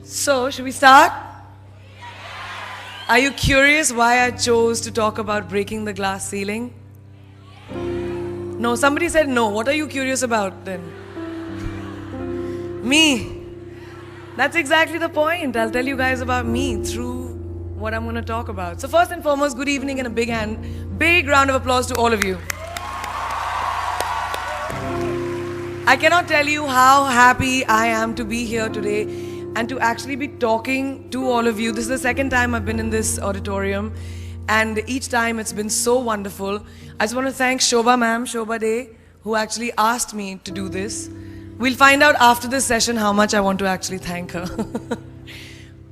So, should we start? Are you curious why I chose to talk about breaking the glass ceiling? No, somebody said no. What are you curious about then? Me. That's exactly the point. I'll tell you guys about me through what I'm going to talk about. So first and foremost, good evening and a big round of applause to all of you. I cannot tell you how happy I am to be here today and to actually be talking to all of you. This is the second time I've been in this auditorium, and each time it's been so wonderful. I just want to thank Shobha ma'am, Shobha Day, who actually asked me to do this. We'll find out after this session how much I want to actually thank her.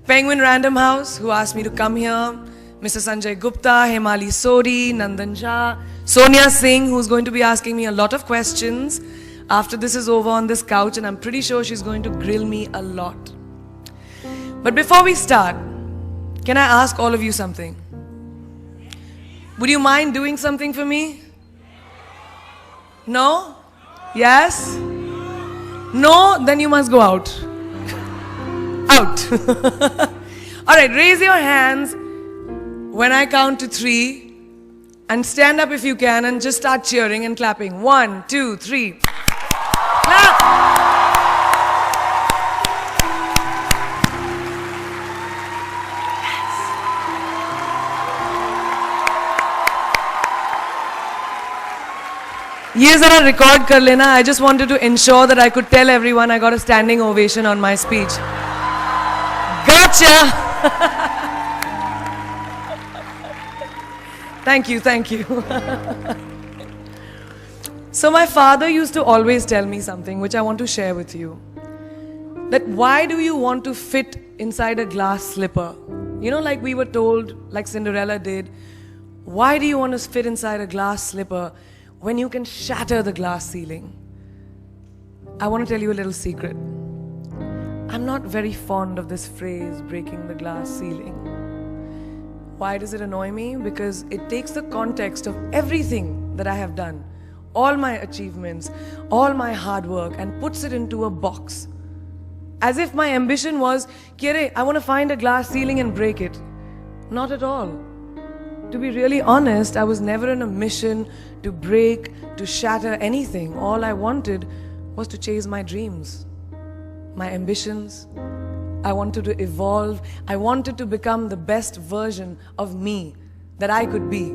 Penguin Random House, who asked me to come here. Mr. Sanjay Gupta, Hemali Sodi, Nandan Jha, Sonia Singh, who's going to be asking me a lot of questions after this is over on this couch, and I'm pretty sure she's going to grill me a lot. But before we start, can I ask all of you something? Would you mind doing something for me? No? Yes? No? Then you must go out. Out. All right, raise your hands when I count to 3 and stand up if you can and just start cheering and clapping. 1, 2, 3. Clap! ये जरा record कर लेना. I just wanted to ensure that I could tell everyone I got a standing ovation on my speech. Gotcha! Thank you, thank you. So my father used to always tell me something which I want to share with you. That why do you want to fit inside a glass slipper? You know, like we were told, like Cinderella did, why do you want to fit inside a glass slipper when you can shatter the glass ceiling? I want to tell you a little secret. I'm not very fond of this phrase, breaking the glass ceiling. Why does it annoy me? Because it takes the context of everything that I have done, all my achievements, all my hard work, and puts it into a box. As if my ambition was, Kire, I want to find a glass ceiling and break it. Not at all. To be really honest, I was never on a mission to break, to shatter anything. All I wanted was to chase my dreams, my ambitions. I wanted to evolve. I wanted to become the best version of me that I could be.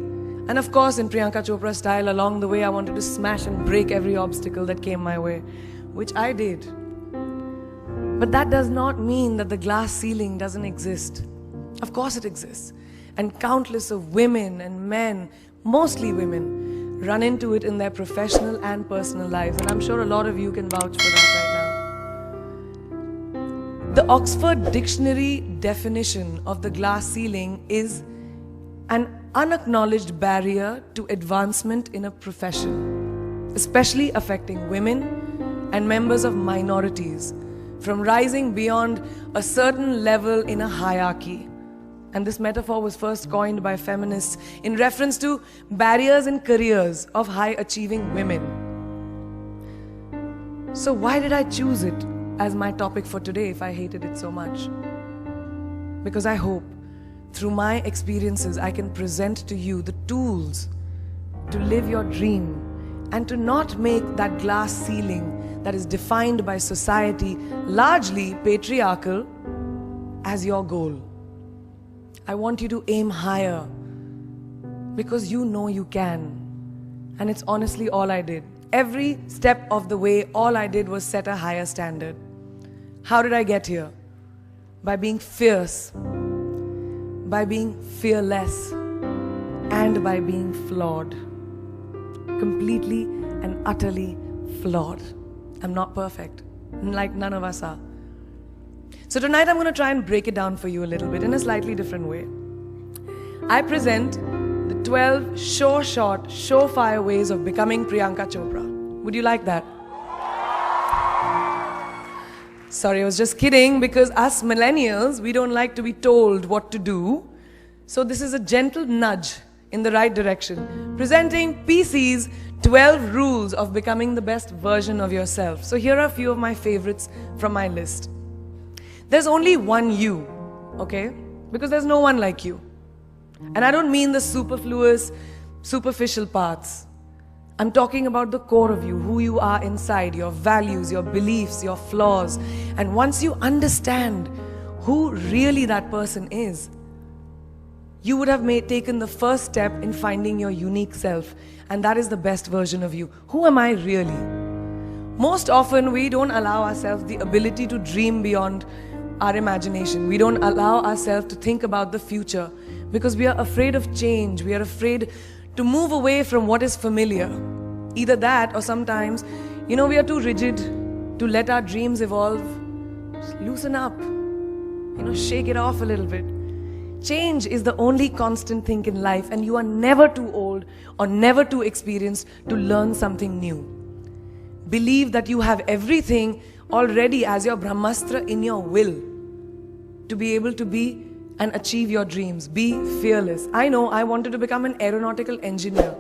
And of course, in Priyanka Chopra style, along the way, I wanted to smash and break every obstacle that came my way, which I did. But that does not mean that the glass ceiling doesn't exist. Of course it exists. And countless of women and men, mostly women, run into it in their professional and personal lives. And I'm sure a lot of you can vouch for that right now. The Oxford Dictionary definition of the glass ceiling is an unacknowledged barrier to advancement in a profession, especially affecting women and members of minorities from rising beyond a certain level in a hierarchy. And this metaphor was first coined by feminists in reference to barriers in careers of high-achieving women. So why did I choose it as my topic for today if I hated it so much? Because I hope through my experiences I can present to you the tools to live your dream and to not make that glass ceiling that is defined by society, largely patriarchal, as your goal. I want you to aim higher because you know you can. And it's honestly all I did. Every step of the way, all I did was set a higher standard. How did I get here? By being fierce, by being fearless, and by being flawed. Completely and utterly flawed. I'm not perfect, like none of us are. So tonight I'm going to try and break it down for you a little bit in a slightly different way. I present the 12 sure-shot, surefire ways of becoming Priyanka Chopra. Would you like that? Sorry, I was just kidding, because us millennials, we don't like to be told what to do. So this is a gentle nudge in the right direction, presenting PC's 12 rules of becoming the best version of yourself. So here are a few of my favorites from my list. There's only one you, okay? Because there's no one like you. And I don't mean the superfluous, superficial parts. I'm talking about the core of you, who you are inside, your values, your beliefs, your flaws. And once you understand who really that person is, you would have taken the first step in finding your unique self. And that is the best version of you. Who am I really? Most often, we don't allow ourselves the ability to dream beyond our imagination. We don't allow ourselves to think about the future because we are afraid of change. We are afraid to move away from what is familiar. Either that or sometimes, we are too rigid to let our dreams evolve. Just loosen up. Shake it off a little bit. Change is the only constant thing in life, and you are never too old or never too experienced to learn something new. Believe that you have everything already as your Brahmastra in your will to be able to be and achieve your dreams. Be fearless. I know I wanted to become an aeronautical engineer.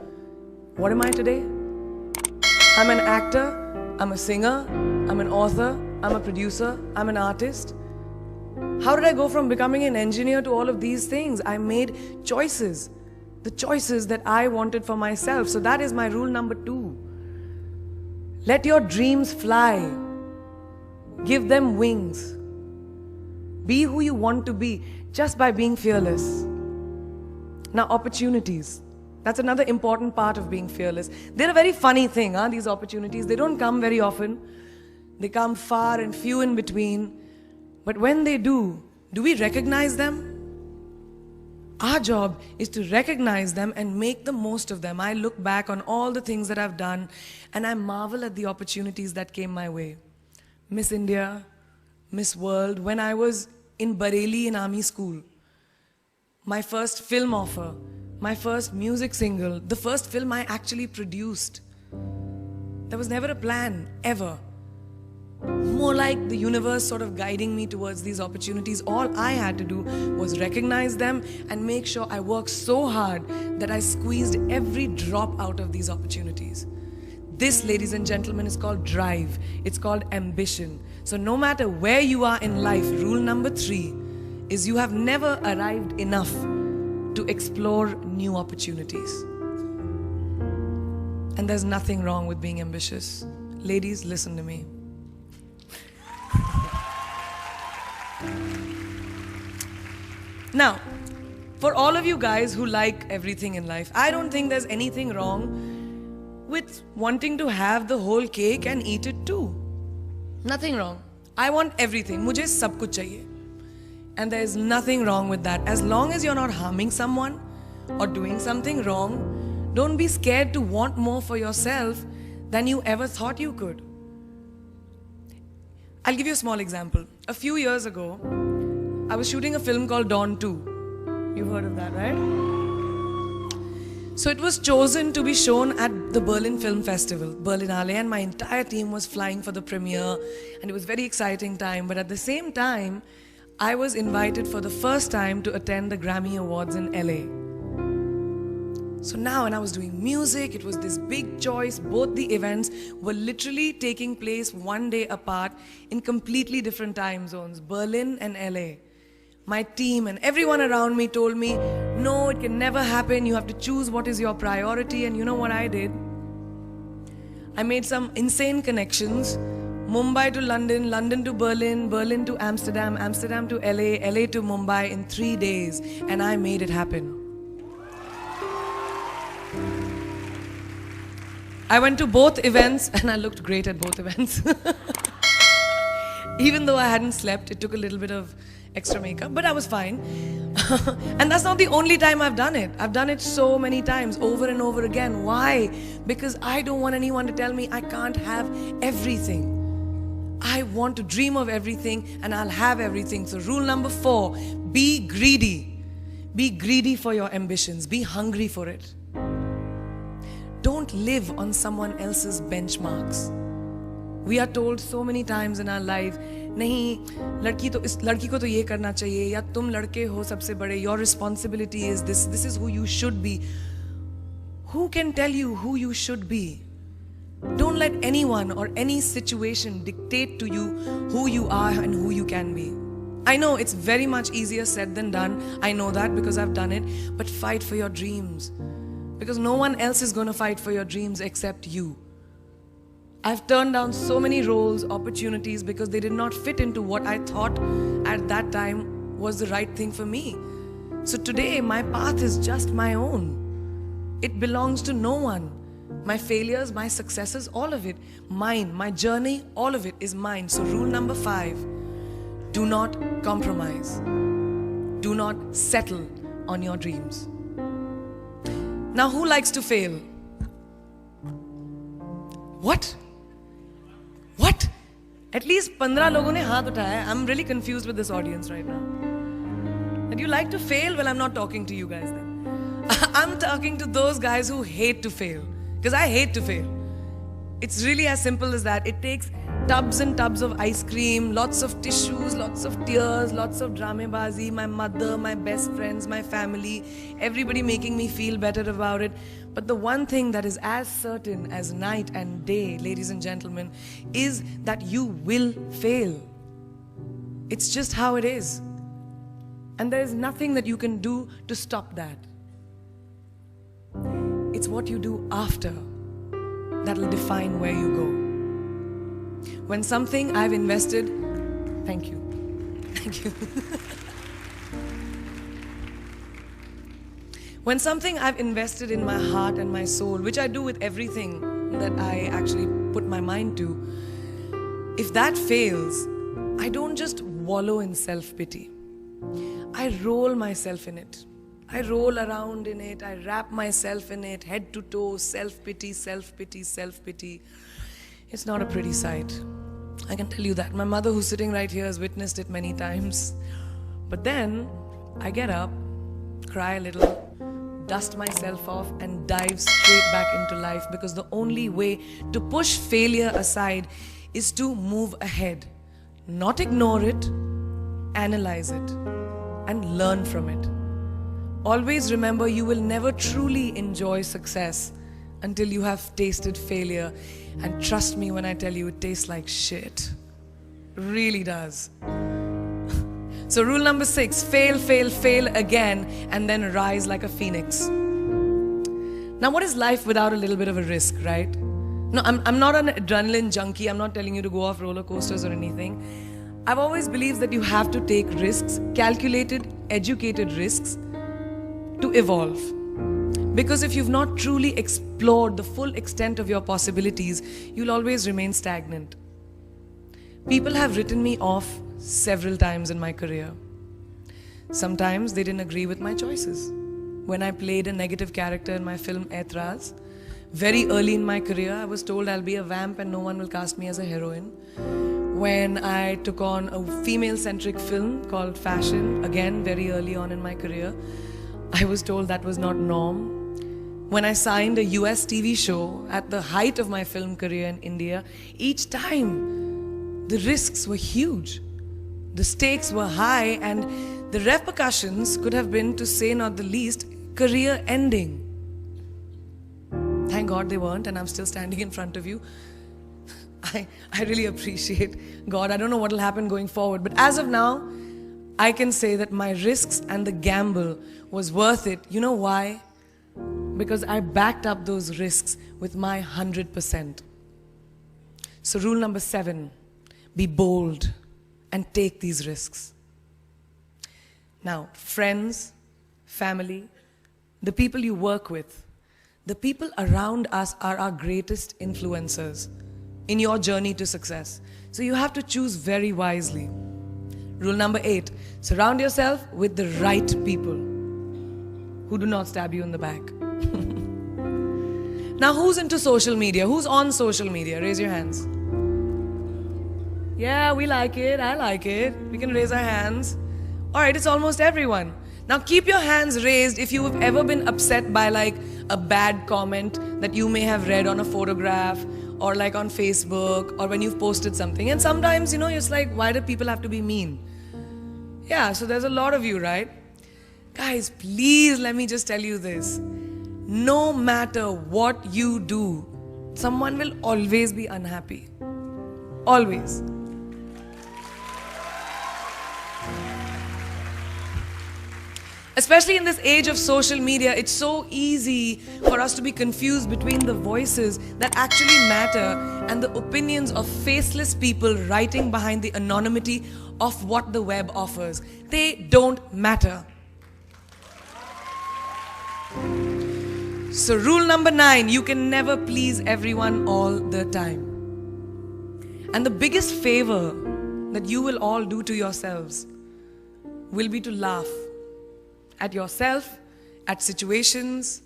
What am I today? I'm an actor, I'm a singer, I'm an author, I'm a producer, I'm an artist. How did I go from becoming an engineer to all of these things? I made choices. The choices that I wanted for myself. So that is my rule number 2. Let your dreams fly. Give them wings. Be who you want to be just by being fearless. Now, opportunities. That's another important part of being fearless. They're a very funny thing, these opportunities. They don't come very often. They come far and few in between. But when they do we recognize them? Our job is to recognize them and make the most of them. I look back on all the things that I've done and I marvel at the opportunities that came my way. Miss India, Miss World, when I was in Bareilly in army school, my first film offer, my first music single, the first film I actually produced. There was never a plan, ever. More like the universe sort of guiding me towards these opportunities. All I had to do was recognize them and make sure I worked so hard that I squeezed every drop out of these opportunities. This, ladies and gentlemen, is called drive. It's called ambition. So no matter where you are in life, rule number 3 is you have never arrived enough to explore new opportunities. And there's nothing wrong with being ambitious. Ladies, listen to me. Now, for all of you guys who like everything in life, I don't think there's anything wrong with wanting to have the whole cake and eat it too. Nothing wrong. I want everything. Mujhe sab kuch chahiye. And there is nothing wrong with that. As long as you're not harming someone or doing something wrong, don't be scared to want more for yourself than you ever thought you could. I'll give you a small example. A few years ago, I was shooting a film called Dawn 2. You've heard of that, right? So it was chosen to be shown at the Berlin Film Festival, Berlinale, and my entire team was flying for the premiere, and it was a very exciting time. But at the same time, I was invited for the first time to attend the Grammy Awards in LA. So now, when I was doing music, it was this big choice. Both the events were literally taking place one day apart in completely different time zones, Berlin and LA. My team and everyone around me told me, no, it can never happen. You have to choose what is your priority. And you know what I did? I made some insane connections. Mumbai to London, London to Berlin, Berlin to Amsterdam, Amsterdam to LA, LA to Mumbai in 3 days. And I made it happen. I went to both events and I looked great at both events. Even though I hadn't slept, it took a little bit of extra makeup, but I was fine. And that's not the only time I've done it. I've done it so many times, over and over again. Why? Because I don't want anyone to tell me I can't have everything. I want to dream of everything and I'll have everything. So rule number 4, be greedy. Be greedy for your ambitions. Be hungry for it. Don't live on someone else's benchmarks. We are told so many times in our life, नहीं, लड़की को तो ये करना चाहिए, या तुम लड़के हो सबसे बड़े, your responsibility is this is who you should be. Who can tell you who you should be? Don't let anyone or any situation dictate to you who you are and who you can be. I know it's very much easier said than done. I know that because I've done it. But fight for your dreams. Because no one else is going to fight for your dreams except you. I've turned down so many roles, opportunities, because they did not fit into what I thought at that time was the right thing for me. So today, my path is just my own. It belongs to no one. My failures, my successes, all of it, mine. My journey, all of it is mine. So rule number 5, do not compromise. Do not settle on your dreams. Now, who likes to fail? What? What? At least 15 logon ne haath uthaya. I'm really confused with this audience right now. And you like to fail? Well, I'm not talking to you guys then. I'm talking to those guys who hate to fail. Because I hate to fail. It's really as simple as that. It takes tubs and tubs of ice cream, lots of tissues, lots of tears, lots of dramebazi, my mother, my best friends, my family, everybody making me feel better about it. But the one thing that is as certain as night and day, ladies and gentlemen, is that you will fail. It's just how it is. And there is nothing that you can do to stop that. It's what you do after that'll define where you go. When something I've invested, thank you. When something I've invested in my heart and my soul, which I do with everything that I actually put my mind to, if that fails, I don't just wallow in self-pity. I roll myself in it. I roll around in it. I wrap myself in it, head to toe, self-pity, self-pity, self-pity. It's not a pretty sight. I can tell you that. My mother, who's sitting right here, has witnessed it many times. But then I get up, cry a little, dust myself off, and dive straight back into life, because the only way to push failure aside is to move ahead. Not ignore it, analyze it, and learn from it. Always remember, you will never truly enjoy success until you have tasted failure. And trust me when I tell you, it tastes like shit. It really does. So rule number 6, fail, fail, fail again, and then rise like a phoenix. Now, what is life without a little bit of a risk, right? No, I'm not an adrenaline junkie. I'm not telling you to go off roller coasters or anything. I've always believed that you have to take risks, calculated, educated risks, to evolve. Because if you've not truly explored the full extent of your possibilities, you'll always remain stagnant. People have written me off several times in my career. Sometimes they didn't agree with my choices. When I played a negative character in my film Aitraz, very early in my career, I was told I'll be a vamp and no one will cast me as a heroine. When I took on a female-centric film called Fashion, again very early on in my career, I was told that was not norm. When I signed a US TV show at the height of my film career in India, each time the risks were huge. The stakes were high, and the repercussions could have been, to say not the least, career ending. Thank God they weren't, and I'm still standing in front of you. I really appreciate God. I don't know what will happen going forward, but as of now, I can say that my risks and the gamble was worth it. You know why? Because I backed up those risks with my 100%. So rule number 7, be bold and take these risks. Now, friends, family, the people you work with, the people around us are our greatest influencers in your journey to success. So you have to choose very wisely. Rule number 8, surround yourself with the right people who do not stab you in the back. Now, who's into social media? Who's on social media? Raise your hands. Yeah, we like it. I like it. We can raise our hands. All right, it's almost everyone. Now, keep your hands raised if you have ever been upset by like a bad comment that you may have read on a photograph or like on Facebook or when you've posted something. And sometimes, it's like, why do people have to be mean? Yeah, so there's a lot of you, right? Guys, please let me just tell you this. No matter what you do, someone will always be unhappy. Always. Especially in this age of social media, it's so easy for us to be confused between the voices that actually matter and the opinions of faceless people writing behind the anonymity of what the web offers. They don't matter. So rule number 9, you can never please everyone all the time. And the biggest favor that you will all do to yourselves will be to laugh at yourself, at situations.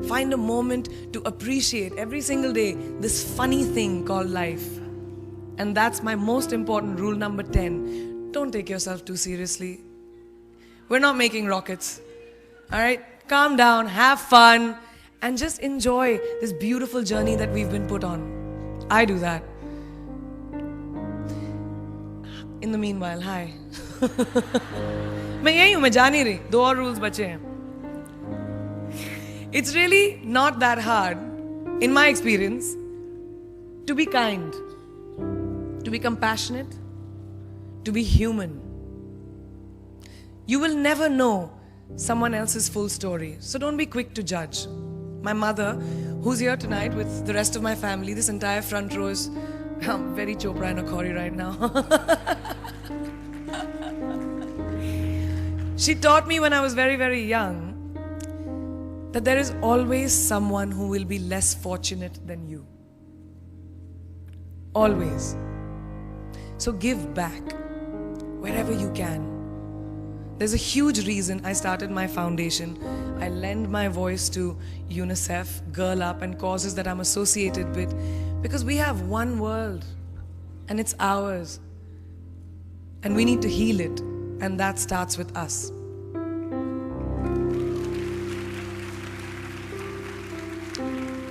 Find a moment to appreciate every single day this funny thing called life. And that's my most important rule number 10. Don't take yourself too seriously. We're not making rockets. All right? Calm down, have fun, and just enjoy this beautiful journey that we've been put on. I do that. In the meanwhile, hi. मैं यही हूँ, मैं जा नहीं रही, 2 और rules बचे हैं. It's really not that hard, in my experience, to be kind, to be compassionate, to be human. You will never know someone else's full story, so don't be quick to judge. My mother, who's here tonight with the rest of my family, this entire front row is very Chopra and a Corey right now. She taught me when I was very, very young that there is always someone who will be less fortunate than you. Always. So give back wherever you can. There's a huge reason I started my foundation. I lend my voice to UNICEF, Girl Up, and causes that I'm associated with because we have one world and it's ours. And we need to heal it, and that starts with us.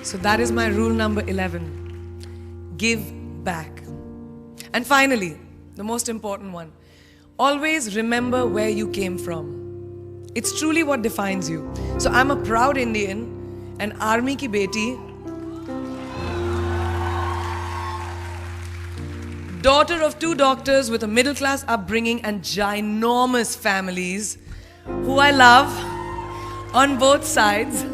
So that is my rule number 11. Give back. And finally, the most important one. Always remember where you came from. It's truly what defines you. So I'm a proud Indian, an army ki beti, daughter of 2 doctors with a middle-class upbringing and ginormous families, who I love on both sides.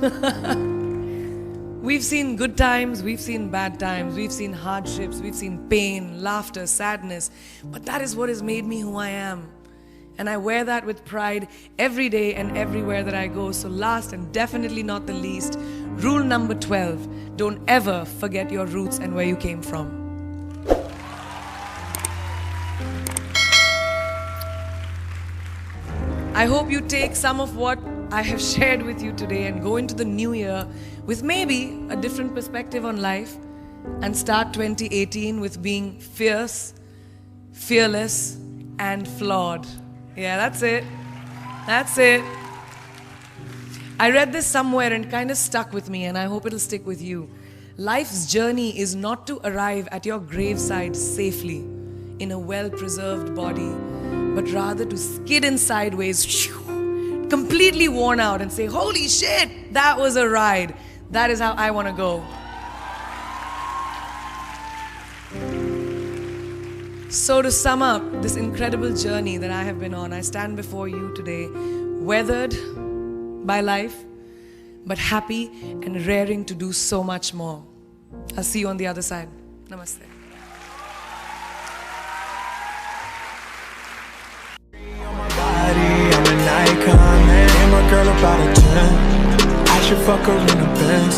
We've seen good times, we've seen bad times, we've seen hardships, we've seen pain, laughter, sadness. But that is what has made me who I am. And I wear that with pride every day and everywhere that I go. So last and definitely not the least, rule number 12, don't ever forget your roots and where you came from. I hope you take some of what I have shared with you today and go into the new year with maybe a different perspective on life and start 2018 with being fierce, fearless, and flawed. Yeah, that's it. That's it. I read this somewhere and kind of stuck with me, and I hope it'll stick with you. Life's journey is not to arrive at your graveside safely in a well-preserved body, but rather to skid in sideways, completely worn out, and say, holy shit, that was a ride. That is how I want to go. So to sum up this incredible journey that I have been on, I stand before you today, weathered by life, but happy and raring to do so much more. I'll see you on the other side. Namaste. I'm an icon, man. And my girl about a 10. I should fuck her in the Benz.